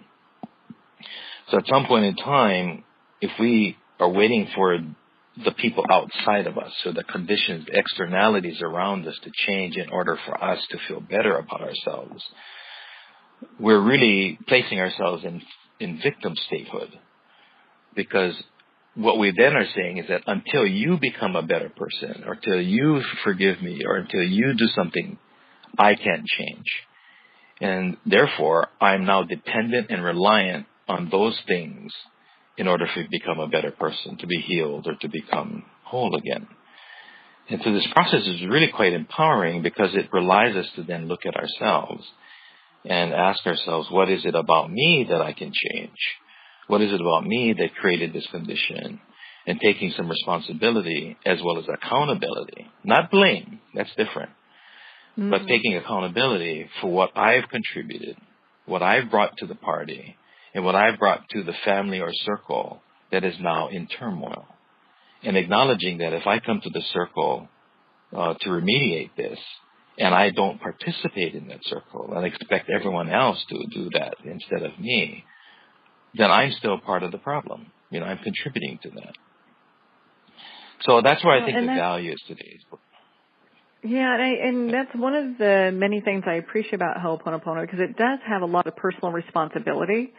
So at some point in time, if we are waiting for the people outside of us, so the conditions, the externalities around us to change in order for us to feel better about ourselves, we're really placing ourselves in victim statehood. Because what we then are saying is that until you become a better person, or until you forgive me, or until you do something, I can't change. And therefore, I'm now dependent and reliant on those things in order to become a better person, to be healed, or to become whole again. And so this process is really quite empowering because it relies us to then look at ourselves and ask ourselves, what is it about me that I can change? What is it about me that created this condition? And taking some responsibility as well as accountability. Not blame, that's different. But taking accountability for what I've contributed, what I've brought to the party, and what I've brought to the family or circle that is now in turmoil. And acknowledging that if I come to the circle to remediate this, and I don't participate in that circle, and expect everyone else to do that instead of me, then I'm still part of the problem. I'm contributing to that. So that's where I think the value is today's book. Yeah, and that's one of the many things I appreciate about Ho'oponopono, because it does have a lot of personal responsibility.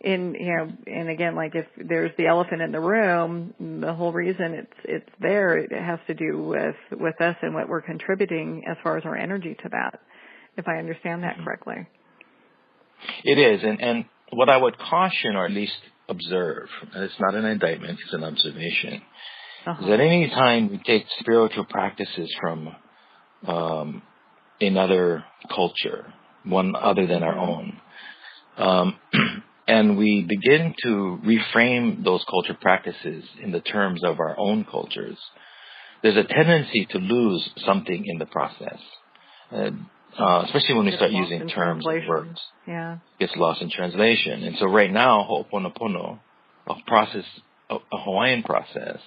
And again, like if there's the elephant in the room, the whole reason it's there, it has to do with us and what we're contributing as far as our energy to that, if I understand that correctly. It is, and what I would caution, or at least observe, and it's not an indictment, it's an observation, is that any time we take spiritual practices from another culture, one other than our own, and we begin to reframe those culture practices in the terms of our own cultures, there's a tendency to lose something in the process, especially when we start using terms and words. Yeah. It gets lost in translation. And so right now, Ho'oponopono, a Hawaiian process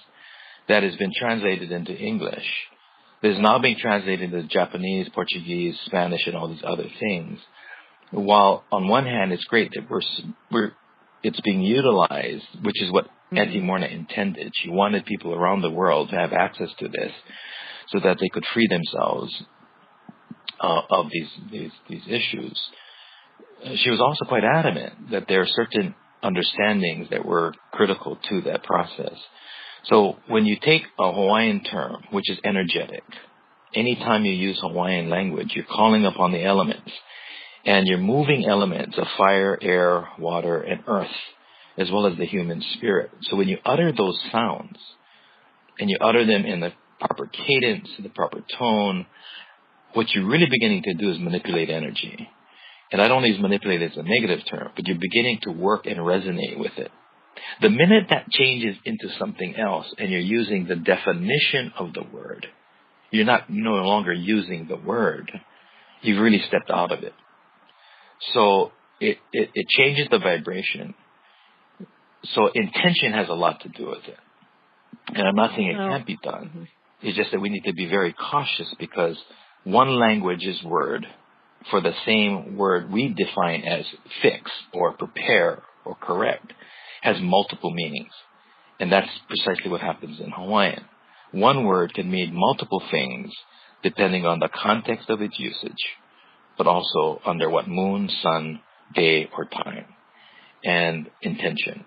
that has been translated into English, that is now being translated into Japanese, Portuguese, Spanish, and all these other things. While on one hand it's great that it's being utilized, which is what Auntie Morna intended. She wanted people around the world to have access to this so that they could free themselves of these issues. She was also quite adamant that there are certain understandings that were critical to that process. So when you take a Hawaiian term, which is energetic, anytime you use Hawaiian language, you're calling upon the elements. And you're moving elements of fire, air, water, and earth, as well as the human spirit. So when you utter those sounds, and you utter them in the proper cadence, the proper tone, what you're really beginning to do is manipulate energy. And I don't use manipulate as a negative term, but you're beginning to work and resonate with it. The minute that changes into something else, and you're using the definition of the word, you're no longer using the word. You've really stepped out of it. So it changes the vibration. So intention has a lot to do with it. And I'm not saying it can't be done. It's just that we need to be very cautious, because one language is word for the same word we define as fix or prepare or correct has multiple meanings. And that's precisely what happens in Hawaiian. One word can mean multiple things depending on the context of its usage, but also under what moon, sun, day, or time, and intention.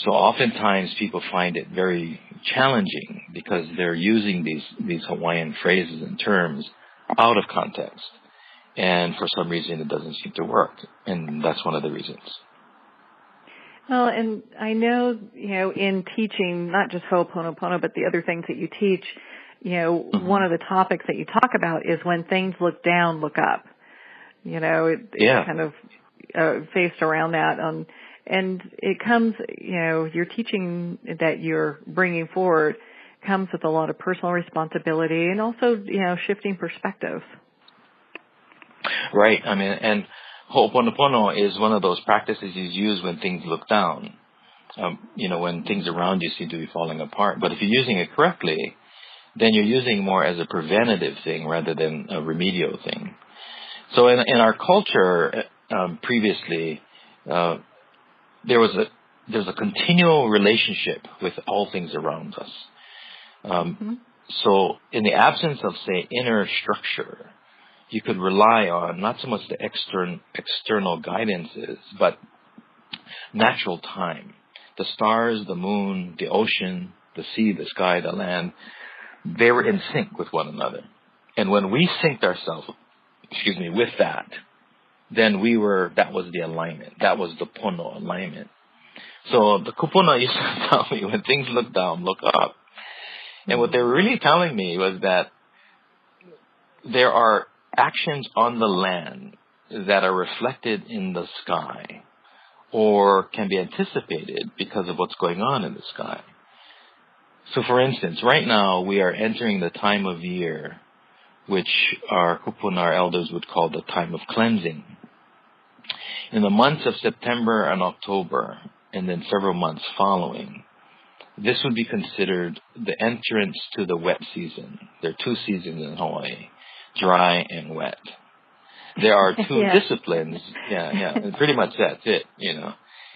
So oftentimes people find it very challenging because they're using these Hawaiian phrases and terms out of context. And for some reason it doesn't seem to work. And that's one of the reasons. Well, and I know, in teaching, not just Ho'oponopono, but the other things that you teach, one of the topics that you talk about is when things look down, look up. It's kind of faced around that. And it comes, your teaching that you're bringing forward comes with a lot of personal responsibility and also, shifting perspectives. Right. I mean, and Ho'oponopono is one of those practices you use when things look down. When things around you seem to be falling apart. But if you're using it correctly, then you're using it more as a preventative thing rather than a remedial thing. So in our culture, previously, there was a continual relationship with all things around us. So in the absence of, say, inner structure, you could rely on not so much the external guidances, but natural time. The stars, the moon, the ocean, the sea, the sky, the land, they were in sync with one another. And when we synced ourselves, with that, then that was the alignment. That was the pono alignment. So the kupuna used to tell me, when things look down, look up. And what they were really telling me was that there are actions on the land that are reflected in the sky or can be anticipated because of what's going on in the sky. So for instance, right now we are entering the time of year which our kupuna, our elders, would call the time of cleansing. In the months of September and October, and then several months following, this would be considered the entrance to the wet season. There are 2 seasons in Hawaii, dry and wet. There are 2 disciplines, and pretty much that's it,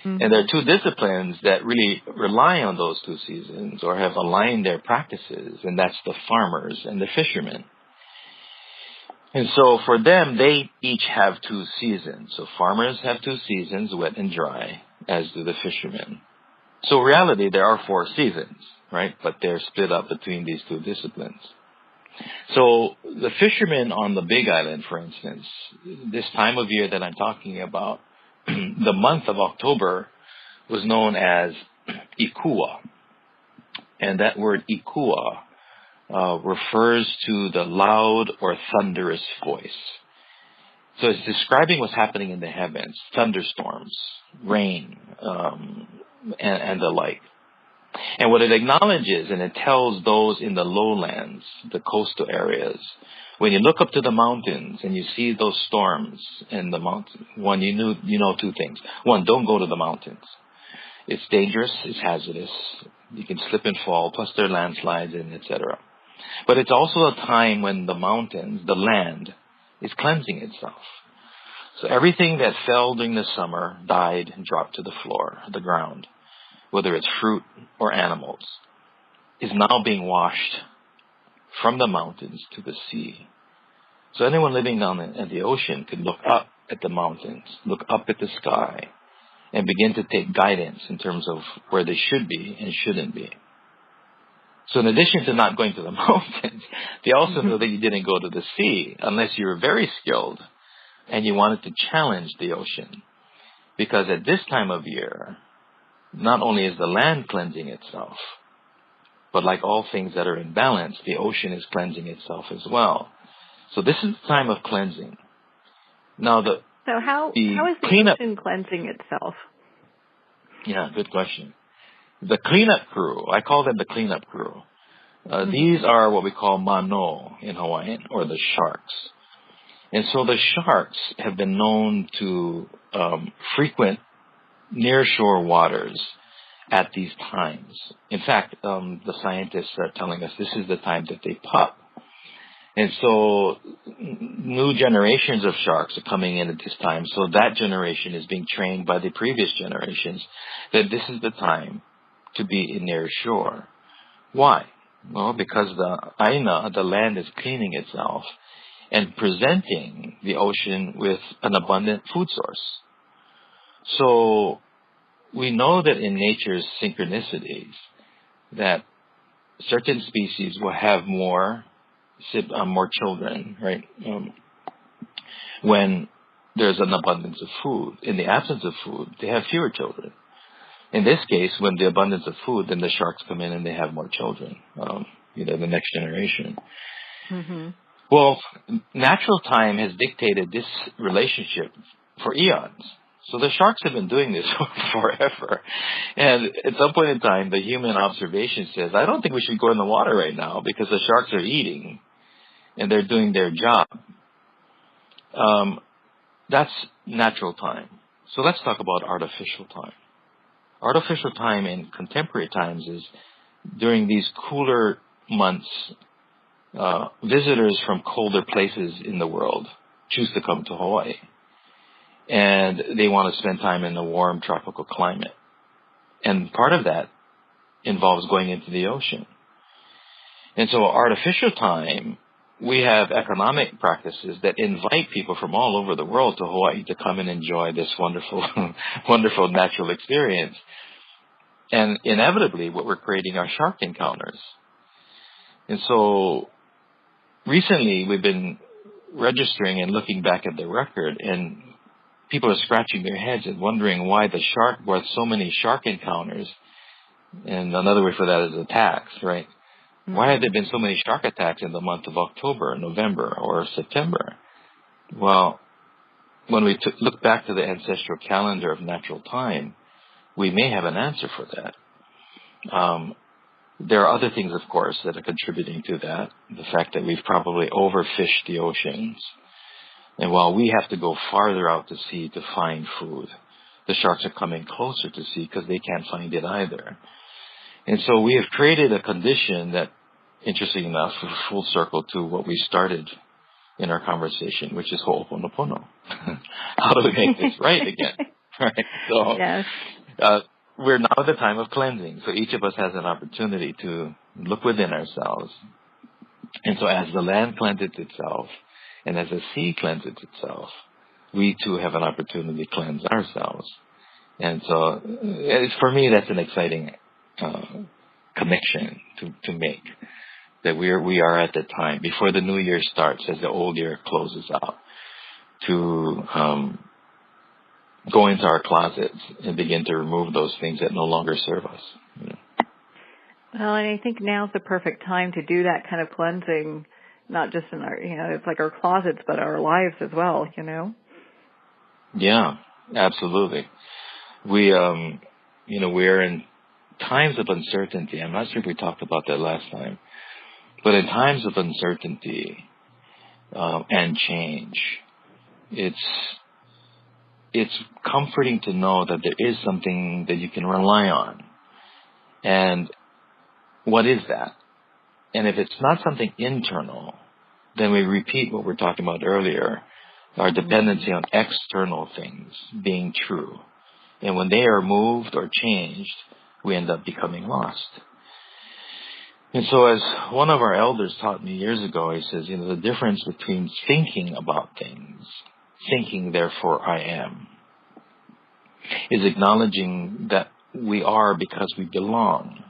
And there are 2 disciplines that really rely on those 2 seasons or have aligned their practices, and that's the farmers and the fishermen. And so for them, they each have 2 seasons. So farmers have 2 seasons, wet and dry, as do the fishermen. So in reality, there are 4 seasons, right? But they're split up between these 2 disciplines. So the fishermen on the Big Island, for instance, this time of year that I'm talking about, the month of October was known as Ikua. And that word Ikua refers to the loud or thunderous voice. So it's describing what's happening in the heavens, thunderstorms, rain, and the like. And what it acknowledges, and it tells those in the lowlands, the coastal areas, when you look up to the mountains and you see those storms in the mountains, one, you know 2 things. One, don't go to the mountains. It's dangerous, it's hazardous, you can slip and fall, plus there are landslides and etc. But it's also a time when the mountains, the land, is cleansing itself. So everything that fell during the summer died and dropped to the floor, the ground, whether it's fruit or animals, is now being washed from the mountains to the sea. So anyone living down at the ocean could look up at the mountains, look up at the sky, and begin to take guidance in terms of where they should be and shouldn't be. So in addition to not going to the mountains, they also know that you didn't go to the sea unless you were very skilled and you wanted to challenge the ocean. Because at this time of year, not only is the land cleansing itself, but like all things that are in balance, the ocean is cleansing itself as well. So this is the time of cleansing. Now how is the ocean cleansing itself? Yeah, good question. The cleanup crew, I call them the cleanup crew. These are what we call mano in Hawaiian, or the sharks. And so the sharks have been known to frequent nearshore waters at these times. In fact, the scientists are telling us this is the time that they pup. And so new generations of sharks are coming in at this time. So that generation is being trained by the previous generations that this is the time to be near shore. Why? Well, because the aina, the land, is cleaning itself and presenting the ocean with an abundant food source. So we know that in nature's synchronicities that certain species will have more children, right? When there's an abundance of food. In the absence of food, they have fewer children. In this case, when the abundance of food, then the sharks come in and they have more children, the next generation. Mm-hmm. Well, natural time has dictated this relationship for eons. So the sharks have been doing this forever. And at some point in time, the human observation says, I don't think we should go in the water right now because the sharks are eating and they're doing their job. That's natural time. So let's talk about artificial time. Artificial time in contemporary times is during these cooler months, visitors from colder places in the world choose to come to Hawaii. And they want to spend time in a warm tropical climate. And part of that involves going into the ocean. And so artificial time, we have economic practices that invite people from all over the world to Hawaii to come and enjoy this wonderful, wonderful natural experience. And inevitably, what we're creating are shark encounters. And so recently, we've been registering and looking back at the record, and people are scratching their heads and wondering why the shark brought so many shark encounters. And another word for that is attacks, right? Mm-hmm. Why have there been so many shark attacks in the month of October, November, or September? Well, when we look back to the ancestral calendar of natural time, we may have an answer for that. There are other things, of course, that are contributing to that. The fact that we've probably overfished the oceans. And while we have to go farther out to sea to find food, the sharks are coming closer to sea because they can't find it either. And so we have created a condition that, interesting enough, full circle to what we started in our conversation, which is ho'oponopono. How do we make this right again? Right? So yes. We're now at the time of cleansing. So each of us has an opportunity to look within ourselves. And so as the land cleanses itself, and as the sea cleanses itself, we too have an opportunity to cleanse ourselves. And so, for me, that's an exciting connection to make. That we are at the time, before the new year starts, as the old year closes out, to go into our closets and begin to remove those things that no longer serve us. You know? Well, and I think now's the perfect time to do that kind of cleansing. Not just in our, it's like our closets, but our lives as well, Yeah, absolutely. We're in times of uncertainty. I'm not sure if we talked about that last time, but in times of uncertainty and change, it's comforting to know that there is something that you can rely on. And what is that? And if it's not something internal, then we repeat what we were talking about earlier, our dependency on external things being true. And when they are moved or changed, we end up becoming lost. And so as one of our elders taught me years ago, he says, the difference between thinking about things, thinking therefore I am, is acknowledging that we are because we belong.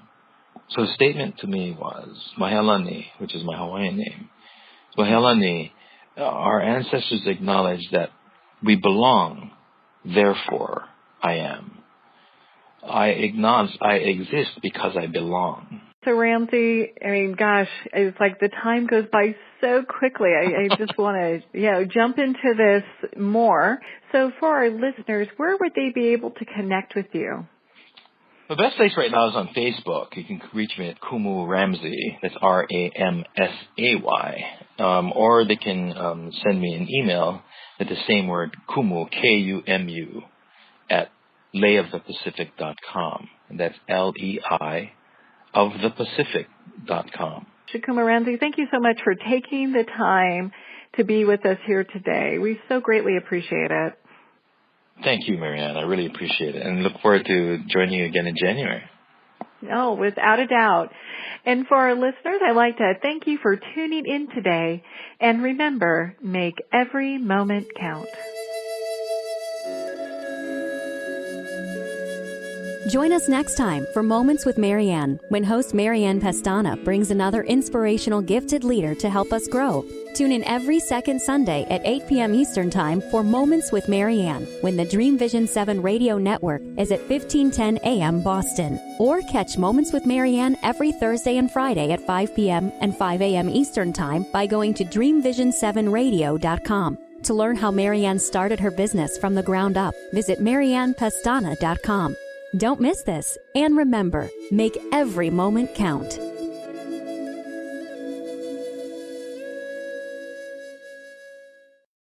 So the statement to me was, Mahelani, which is my Hawaiian name. Mahelani, our ancestors acknowledged that we belong, therefore I am. I acknowledge I exist because I belong. So Ramsay, it's like the time goes by so quickly. I just want to, jump into this more. So for our listeners, where would they be able to connect with you? The best place right now is on Facebook. You can reach me at Kumu Ramsay. That's Ramsay. Or they can send me an email at the same word, Kumu, Kumu, at leiofthepacific.com. And that's LEI of thepacific.com. Kumu Ramsay, thank you so much for taking the time to be with us here today. We so greatly appreciate it. Thank you, Marianne. I really appreciate it, and look forward to joining you again in January. No, without a doubt. And for our listeners, I'd like to thank you for tuning in today. And remember, make every moment count. Join us next time for Moments with Marianne, when host Marianne Pestana brings another inspirational gifted leader to help us grow. Tune in every second Sunday at 8 p.m. Eastern Time for Moments with Marianne, when the Dream Vision 7 radio network is at 1510 a.m. Boston. Or catch Moments with Marianne every Thursday and Friday at 5 p.m. and 5 a.m. Eastern Time by going to dreamvision7radio.com. To learn how Marianne started her business from the ground up, visit mariannepestana.com. Don't miss this, and remember, make every moment count.